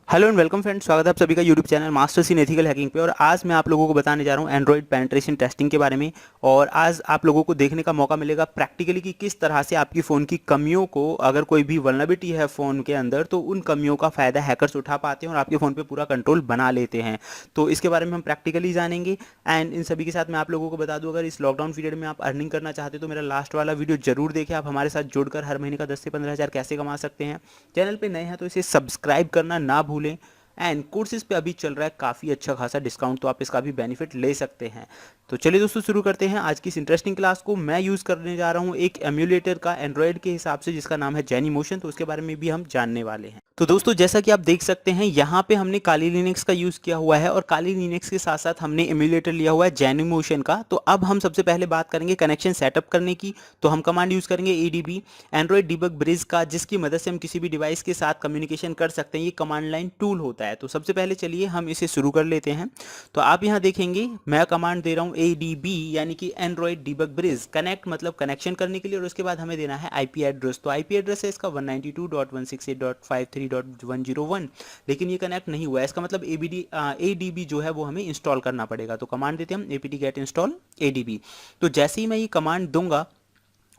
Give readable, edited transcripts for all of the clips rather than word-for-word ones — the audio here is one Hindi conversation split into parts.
हेलो एंड वेलकम फ्रेंड्स, स्वागत है आप सभी का YouTube channel masters in ethical hacking पे। और आज मैं आप लोगों को बताने जा रहा हूँ एंड्रॉइड पेनिट्रेशन टेस्टिंग के बारे में। और आज आप लोगों को देखने का मौका मिलेगा प्रैक्टिकली कि किस तरह से आपकी फ़ोन की कमियों को, अगर कोई भी वल्नरेबिलिटी है फ़ोन के अंदर, तो उन कमियों का फ़ायदा हैकर्स उठा पाते हैं और आपके फ़ोन पे पूरा कंट्रोल बना लेते हैं। तो इसके बारे में हम प्रैक्टिकली जानेंगे। एंड इन सभी के साथ मैं आप लोगों को बता दूँ, अगर इस लॉकडाउन पीरियड में आप अर्निंग करना चाहते हो तो मेरा लास्ट वाला वीडियो जरूर देखें। आप हमारे साथ जुड़कर हर महीने का 10 से 15 हज़ार कैसे कमा सकते हैं। चैनल पे नए हैं तो इसे सब्सक्राइब करना ना भूलें। एंड कोर्सेज पे अभी चल रहा है काफ़ी अच्छा खासा डिस्काउंट, तो आप इसका भी बेनिफिट ले सकते हैं। तो चलिए दोस्तों, शुरू करते हैं आज की इस इंटरेस्टिंग क्लास को। मैं यूज़ करने जा रहा हूँ एक एम्यूलेटर का एंड्रॉयड के हिसाब से, जिसका नाम है जेनीमोशन। तो उसके बारे में भी हम जानने वाले हैं। तो दोस्तों, जैसा कि आप देख सकते हैं यहाँ पे हमने काली लिनक्स का यूज़ किया हुआ है और काली लिनक्स के साथ साथ हमने एम्यूलेटर लिया हुआ है जेनीमोशन का। तो अब हम सबसे पहले बात करेंगे कनेक्शन सेटअप करने की। तो हम कमांड यूज़ करेंगे एडीबी एंड्रॉयड डिबग ब्रिज का, जिसकी मदद से हम किसी भी डिवाइस के साथ कम्युनिकेशन कर सकते हैं। ये कमांड लाइन टूल होता है। तो सबसे पहले चलिए हम इसे शुरू कर लेते हैं। तो आप यहाँ देखेंगे मैं कमांड दे रहा हूँ एडीबी, यानी कि एंड्रॉयड डिबग ब्रिज। कनेक्ट मतलब कनेक्शन करने के लिए, और उसके बाद हमें देना है आईपी एड्रेस। तो आईपी एड्रेस है इसका 192.168.53.101, लेकिन ये कनेक्ट नहीं हुआ है। इसका मतलब एडीबी जो है वो हमें इंस्टॉल करना पड़ेगा। तो कमांड देते हैं हम apt get install adb। तो जैसे ही मैं ये कमांड दूंगा,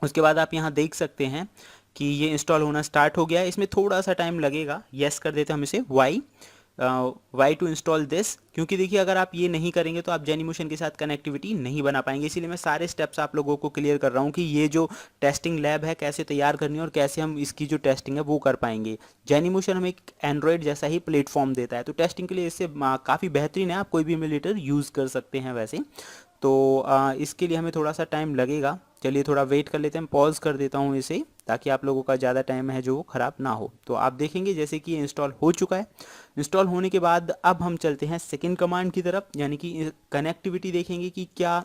उसके बाद आप यहाँ देख सकते हैं कि ये इंस्टॉल होना स्टार्ट हो गया है। इसमें थोड़ा सा टाइम लगेगा। यस कर देते हैं हम इसे। वाई टू इंस्टॉल दिस, क्योंकि देखिए अगर आप ये नहीं करेंगे तो आप जेनीमोशन के साथ कनेक्टिविटी नहीं बना पाएंगे। इसीलिए मैं सारे स्टेप्स आप लोगों को क्लियर कर रहा हूँ कि ये जो टेस्टिंग लैब है कैसे तैयार करनी है और कैसे हम इसकी जो टेस्टिंग है वो कर पाएंगे। जेनीमोशन हमें एक एंड्रॉयड जैसा ही प्लेटफॉर्म देता है, तो टेस्टिंग के लिए इससे काफ़ी बेहतरीन है। आप कोई भी एमुलेटर यूज़ कर सकते हैं वैसे। तो इसके लिए हमें थोड़ा सा टाइम लगेगा। चलिए थोड़ा वेट कर लेते हैं। पॉज कर देता हूँ इसे, ताकि आप लोगों का ज़्यादा टाइम है जो वो ख़राब ना हो। तो आप देखेंगे जैसे कि ये इंस्टॉल हो चुका है। इंस्टॉल होने के बाद अब हम चलते हैं सेकंड कमांड की तरफ, यानी कि कनेक्टिविटी देखेंगे कि क्या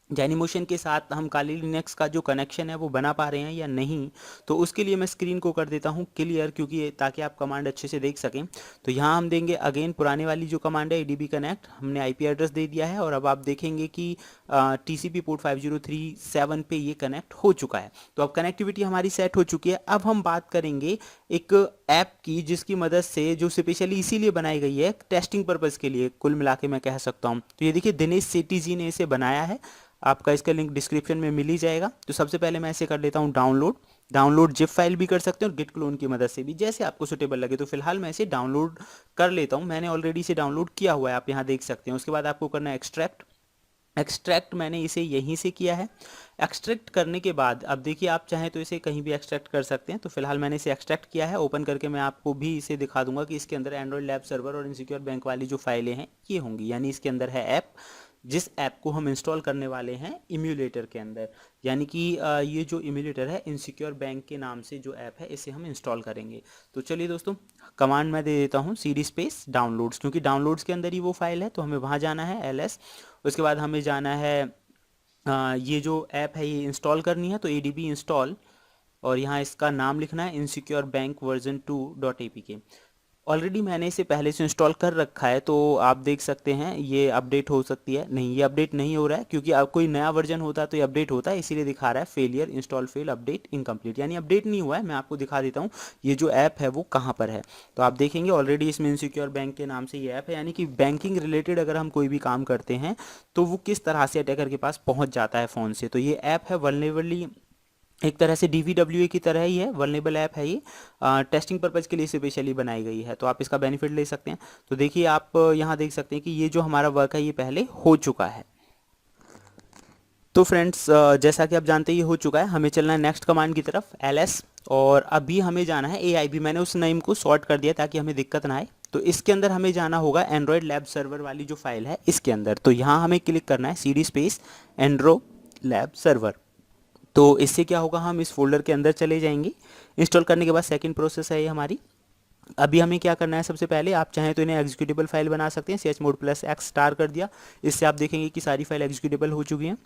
जेनीमोशन के साथ हम काली लिनक्स का जो कनेक्शन है वो बना पा रहे हैं या नहीं। तो उसके लिए मैं स्क्रीन को कर देता हूँ क्लियर, क्योंकि ताकि आप कमांड अच्छे से देख सकें। तो यहाँ हम देंगे अगेन पुराने वाली जो कमांड है एडीबी कनेक्ट, हमने आईपी एड्रेस दे दिया है। और अब आप देखेंगे कि टीसीपी पोर्ट 5037 पे ये कनेक्ट हो चुका है। तो अब कनेक्टिविटी हमारी सेट हो चुकी है। अब हम बात करेंगे एक ऐप की, जिसकी मदद से, जो स्पेशली इसीलिए बनाई गई है टेस्टिंग पर्पज़ के लिए, कुल मिला के मैं कह सकता हूँ। तो ये देखिए दिनेश सेठी जी ने इसे बनाया है। आपका इसका लिंक डिस्क्रिप्शन में मिल ही जाएगा। तो सबसे पहले मैं इसे कर लेता हूँ डाउनलोड जिप फाइल भी कर सकते हैं और गिट क्लोन की मदद से भी, जैसे आपको सुटेबल लगे। तो फिलहाल मैं इसे डाउनलोड कर लेता हूँ। मैंने ऑलरेडी इसे डाउनलोड किया हुआ है, आप यहाँ देख सकते हैं। उसके बाद आपको करना है एक्सट्रैक्ट मैंने इसे यहीं से किया है। एक्सट्रैक्ट करने के बाद अब देखिए, आप चाहें तो इसे कहीं भी एक्सट्रैक्ट कर सकते हैं। तो फिलहाल मैंने इसे एक्सट्रैक्ट किया है। ओपन करके मैं आपको भी इसे दिखा दूंगा कि इसके अंदर एंड्रॉयड लैब सर्वर और इनसिक्योर बैंक वाली जो फाइलें हैं ये होंगी। यानी इसके अंदर है ऐप, जिस ऐप को हम इंस्टॉल करने वाले हैं इम्यूलेटर के अंदर। यानी कि ये जो इम्यूलेटर है इनसिक्योर बैंक के नाम से जो ऐप है, इसे हम इंस्टॉल करेंगे। तो चलिए दोस्तों, कमांड मैं दे देता हूँ cd स्पेस डाउनलोड्स, क्योंकि डाउनलोड्स के अंदर ही वो फाइल है। तो हमें वहाँ जाना है ls। उसके बाद हमें जाना है ये जो ऐप है ये इंस्टॉल करनी है। तो एडीबी इंस्टॉल, और यहाँ इसका नाम लिखना है insecure bank version 2.apk। Already मैंने इसे पहले से इंस्टॉल कर रखा है। तो आप देख सकते हैं ये अपडेट हो सकती है। नहीं, ये अपडेट नहीं हो रहा है, क्योंकि अब कोई नया वर्जन होता है तो ये अपडेट होता है। इसीलिए दिखा रहा है failure install fail update incomplete, यानी अपडेट नहीं हुआ है। मैं आपको दिखा देता हूँ ये जो ऐप है वो कहाँ पर है। तो आप देखेंगे ऑलरेडी इसमें इनसिक्योर बैंक के नाम से ये ऐप है। यानी कि बैंकिंग रिलेटेड अगर हम कोई भी काम करते हैं तो वो किस तरह से अटैकर के पास पहुँच जाता है फ़ोन से। तो ये ऐप है वल्नरेबली, एक तरह से डीवीडब्ल्यूए की तरह ही है। वल्नरेबल ऐप है ये, टेस्टिंग पर्पज़ के लिए स्पेशली बनाई गई है। तो आप इसका बेनिफिट ले सकते हैं। तो देखिए आप यहाँ देख सकते हैं कि ये जो हमारा वर्क है ये पहले हो चुका है। तो फ्रेंड्स, जैसा कि आप जानते हैं ये हो चुका है। हमें चलना है नेक्स्ट कमांड की तरफ ls। और अभी हमें जाना है AIB। मैंने उस नेम को शॉर्ट कर दिया ताकि हमें दिक्कत ना आए। तो इसके अंदर हमें जाना होगा एंड्रॉयड लैब सर्वर वाली जो फाइल है इसके अंदर। तो यहाँ हमें क्लिक करना है cd space andro lab server. तो इससे क्या होगा, हम इस फोल्डर के अंदर चले जाएंगे। इंस्टॉल करने के बाद सेकंड प्रोसेस है ये हमारी। अभी हमें क्या करना है, सबसे पहले आप चाहें तो इन्हें एग्जीक्यूटेबल फाइल बना सकते हैं। chmod+x स्टार कर दिया। इससे आप देखेंगे कि सारी फाइल एग्जीक्यूटेबल हो चुकी हैं।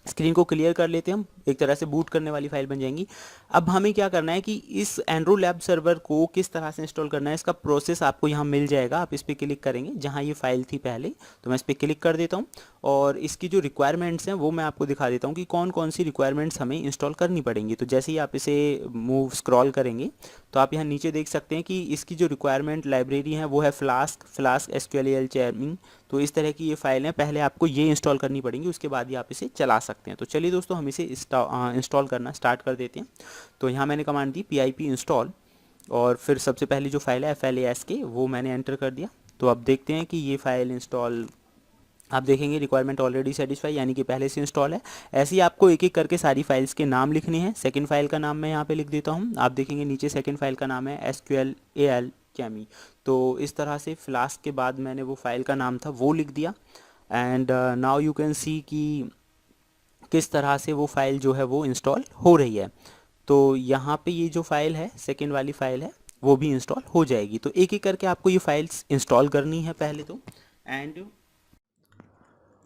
स्क्रीन को क्लियर कर लेते हैं हम, एक तरह से बूट करने वाली फाइल बन जाएंगी। अब हमें क्या करना है कि इस एंड्रो लैब सर्वर को किस तरह से इंस्टॉल करना है, इसका प्रोसेस आपको यहाँ मिल जाएगा। आप इस पर क्लिक करेंगे जहाँ ये फाइल थी पहले, तो मैं इस पर क्लिक कर देता हूँ और इसकी जो रिक्वायरमेंट्स हैं वो मैं आपको दिखा देता हूँ कि कौन कौन सी रिक्वायरमेंट्स हमें इंस्टॉल करनी पड़ेंगी। तो जैसे ही आप इसे मूव स्क्रॉल करेंगे तो आप यहाँ नीचे देख सकते हैं कि इसकी जो रिक्वायरमेंट लाइब्रेरी है वो है फ्लास्क एसक्यूएल चैर्मिंग। तो इस तरह की ये फाइल है, पहले आपको ये इंस्टॉल करनी पड़ेगी, उसके बाद ही आप इसे चला सकते हैं। तो चलिए दोस्तों हम इसे इंस्टॉल करना स्टार्ट कर देते हैं। तो यहाँ मैंने कमांड दी pip इंस्टॉल और फिर सबसे पहली जो फाइल है FLASK वो मैंने एंटर कर दिया। तो अब देखते हैं कि ये फाइल इंस्टॉल, आप देखेंगे रिक्वायरमेंट ऑलरेडी सेटिस्फाई यानी कि पहले से इंस्टॉल है। ऐसे ही आपको एक एक करके सारी फाइल्स के नाम लिखने हैं। सेकंड फाइल का नाम मैं यहाँ पे लिख देता हूँ, आप देखेंगे नीचे सेकंड फाइल का नाम है SQLAL कैमी। तो इस तरह से फ्लास्क के बाद मैंने वो फाइल का नाम था वो लिख दिया। And now you can see कि किस तरह से वो फाइल जो है वो इंस्टॉल हो रही है। तो यहाँ पे ये जो फाइल है सेकेंड वाली फाइल है वो भी इंस्टॉल हो जाएगी। तो एक एक करके आपको ये फाइल्स इंस्टॉल करनी है पहले तो। एंड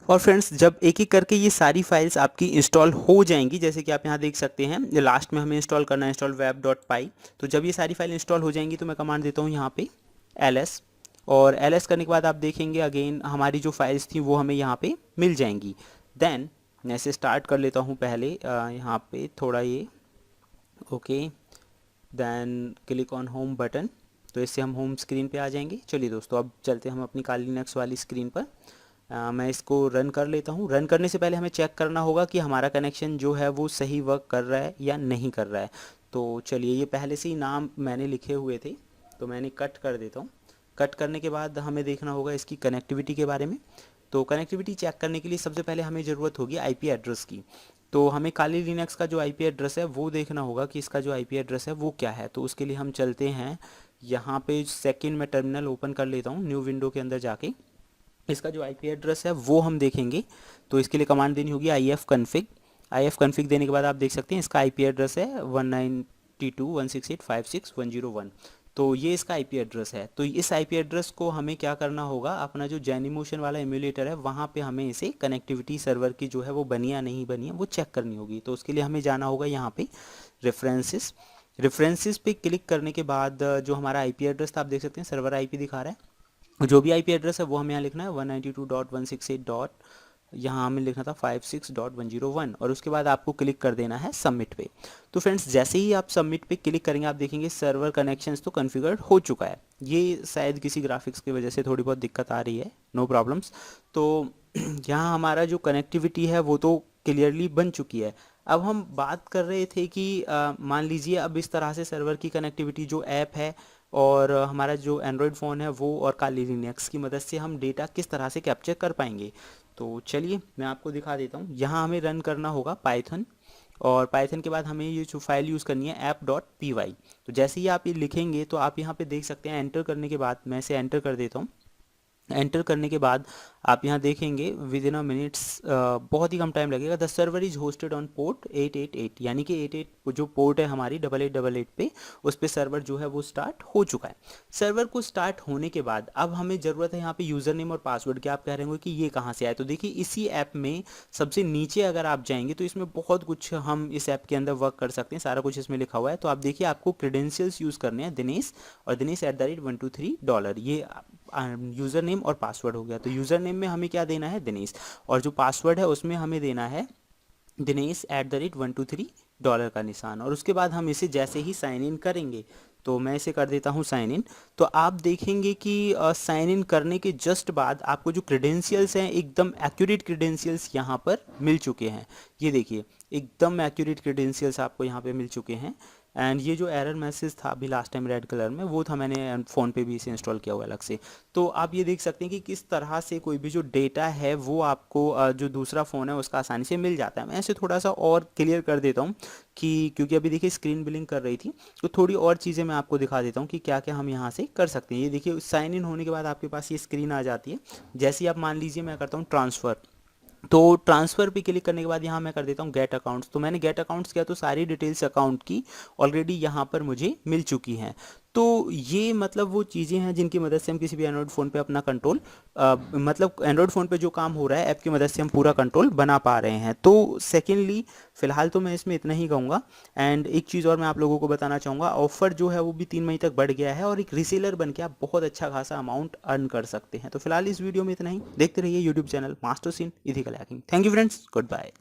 और फ्रेंड्स जब एक एक करके ये सारी फाइल्स आपकी इंस्टॉल हो जाएंगी, जैसे कि आप यहाँ देख सकते हैं लास्ट में हमें इंस्टॉल करना है इंस्टॉल web.py। तो जब ये सारी फाइल इंस्टॉल हो जाएंगी तो मैं कमांड देता हूँ यहाँ पे ls, और ls करने के बाद आप देखेंगे अगेन हमारी जो फाइल्स थी वो हमें यहाँ पे मिल जाएंगी। देन मैं इसे स्टार्ट कर लेता हूँ पहले यहाँ पे थोड़ा ये okay, then click on home button, तो इससे हम होम स्क्रीन पे आ जाएंगे। चलिए दोस्तों अब चलते हैं हम अपनी काली लिनक्स वाली स्क्रीन पर। मैं इसको रन कर लेता हूँ। रन करने से पहले हमें चेक करना होगा कि हमारा कनेक्शन जो है वो सही वर्क कर रहा है या नहीं कर रहा है। तो चलिए ये पहले से ही नाम मैंने लिखे हुए थे तो मैंने कट कर देता हूँ। कट करने के बाद हमें देखना होगा इसकी कनेक्टिविटी के बारे में। तो कनेक्टिविटी चेक करने के लिए सबसे पहले हमें ज़रूरत होगी IP एड्रेस की। तो हमें काली लिनक्स का जो IP एड्रेस है वो देखना होगा कि इसका जो IP एड्रेस है वो क्या है। तो उसके लिए हम चलते हैं यहाँ पे सेकंड में टर्मिनल ओपन कर लेता हूँ न्यू विंडो के अंदर जाके, इसका जो IP एड्रेस है वो हम देखेंगे। तो इसके लिए कमांड देनी होगी ifconfig देने के बाद आप देख सकते हैं इसका IP एड्रेस है 192.168.56.101। तो ये इसका IP एड्रेस है। तो इस IP एड्रेस को हमें क्या करना होगा, अपना जो जेनीमोशन वाला एम्यूलेटर है वहाँ पे हमें इसे कनेक्टिविटी सर्वर की जो है वो बनी या नहीं बनी है वो चेक करनी होगी। तो उसके लिए हमें जाना होगा यहाँ पे रेफरेंसेस पे क्लिक करने के बाद जो हमारा IP एड्रेस था आप देख सकते हैं सर्वर IP दिखा रहा है। जो भी IP एड्रेस है वो हमें यहाँ लिखना है 192.168. यहाँ हमें लिखना था 56.101 और उसके बाद आपको क्लिक कर देना है सबमिट पे। तो फ्रेंड्स जैसे ही आप सबमिट पे क्लिक करेंगे आप देखेंगे सर्वर कनेक्शंस तो कॉन्फ़िगर्ड हो चुका है। ये शायद किसी ग्राफिक्स की वजह से थोड़ी बहुत दिक्कत आ रही है, नो प्रॉब्लम्स। तो यहाँ हमारा जो कनेक्टिविटी है वो तो क्लियरली बन चुकी है। अब हम बात कर रहे थे कि मान लीजिए अब इस तरह से सर्वर की कनेक्टिविटी जो ऐप है और हमारा जो एंड्रॉयड फ़ोन है वो और काली लिनक्स की मदद से हम डेटा किस तरह से कैप्चर कर पाएंगे। तो चलिए मैं आपको दिखा देता हूँ। यहाँ हमें रन करना होगा पाइथन, और पाइथन के बाद हमें ये जो फाइल यूज़ करनी है app.py। तो जैसे ही आप ये लिखेंगे तो आप यहाँ पे देख सकते हैं एंटर करने के बाद, मैं इसे एंटर कर देता हूँ। एंटर करने के बाद आप यहाँ देखेंगे विद इन अ मिनट्स, बहुत ही कम टाइम लगेगा। The server is hosted on port 888, यानी कि 88 जो पोर्ट है हमारी 8888 पे, उस पे सर्वर जो है वो स्टार्ट हो चुका है। सर्वर को स्टार्ट होने के बाद अब हमें ज़रूरत है यहाँ पे यूज़र नेम और पासवर्ड की। आप कह रहे होंगे कि ये कहाँ से आए, तो देखिए इसी ऐप में सबसे नीचे अगर आप जाएंगे तो इसमें बहुत कुछ हम इस ऐप के अंदर वर्क कर सकते हैं, सारा कुछ इसमें लिखा हुआ है। तो आप देखिए आपको क्रेडेंशियल्स यूज़ करने हैं दिनेश, और दिनेश $123, ये यूज़र नेम और पासवर्ड हो गया। तो यूज़र नेम में हमें क्या देना है, दिनेश, और जो पासवर्ड है उसमें हमें देना है दिनेश $123 का निशान। और उसके बाद हम इसे जैसे ही साइन इन करेंगे, तो मैं इसे कर देता हूँ साइन इन, तो आप देखेंगे कि साइन इन करने के जस्ट बाद आपको जो क्रेडेंशियल्स हैं एकदम एक्यूरेट क्रेडेंशियल्स यहाँ पर मिल चुके हैं। ये देखिए एकदम एक्यूरेट क्रेडेंशियल्स आपको यहाँ पे मिल चुके हैं। एंड ये जो एरर मैसेज था अभी लास्ट टाइम रेड कलर में, वो था, मैंने फ़ोन पे भी इसे इंस्टॉल किया हुआ है अलग से। तो आप ये देख सकते हैं कि किस तरह से कोई भी जो डेटा है वो आपको जो दूसरा फ़ोन है उसका आसानी से मिल जाता है। मैं इसे थोड़ा सा और क्लियर कर देता हूँ कि क्योंकि अभी देखिए स्क्रीन बिलिंग कर रही थी, तो थोड़ी और चीज़ें मैं आपको दिखा देता हूँ कि क्या क्या हम यहाँ से कर सकते हैं। ये देखिए साइन इन होने के बाद आपके पास ये स्क्रीन आ जाती है। जैसे ही आप मान लीजिए मैं करता हूँ ट्रांसफ़र, तो ट्रांसफ़र पे क्लिक करने के बाद यहाँ मैं कर देता हूँ गेट अकाउंट्स। तो मैंने गेट अकाउंट्स किया तो सारी डिटेल्स अकाउंट की ऑलरेडी यहाँ पर मुझे मिल चुकी हैं। तो ये मतलब वो चीज़ें हैं जिनकी मदद से हम किसी भी एंड्रॉयड फ़ोन पे अपना कंट्रोल मतलब एंड्रॉयड फ़ोन पे जो काम हो रहा है ऐप की मदद से हम पूरा कंट्रोल बना पा रहे हैं। तो सेकेंडली फ़िलहाल तो मैं इसमें इतना ही कहूँगा। एंड एक चीज़ और मैं आप लोगों को बताना चाहूँगा, ऑफ़र जो है वो भी 3 मई तक बढ़ गया है और एक रीसेलर बन के आप बहुत अच्छा खासा अमाउंट अर्न कर सकते हैं। तो फिलहाल इस वीडियो में इतना ही। देखते रहिए YouTube channel master scene ethical hacking. Thank you friends, good bye.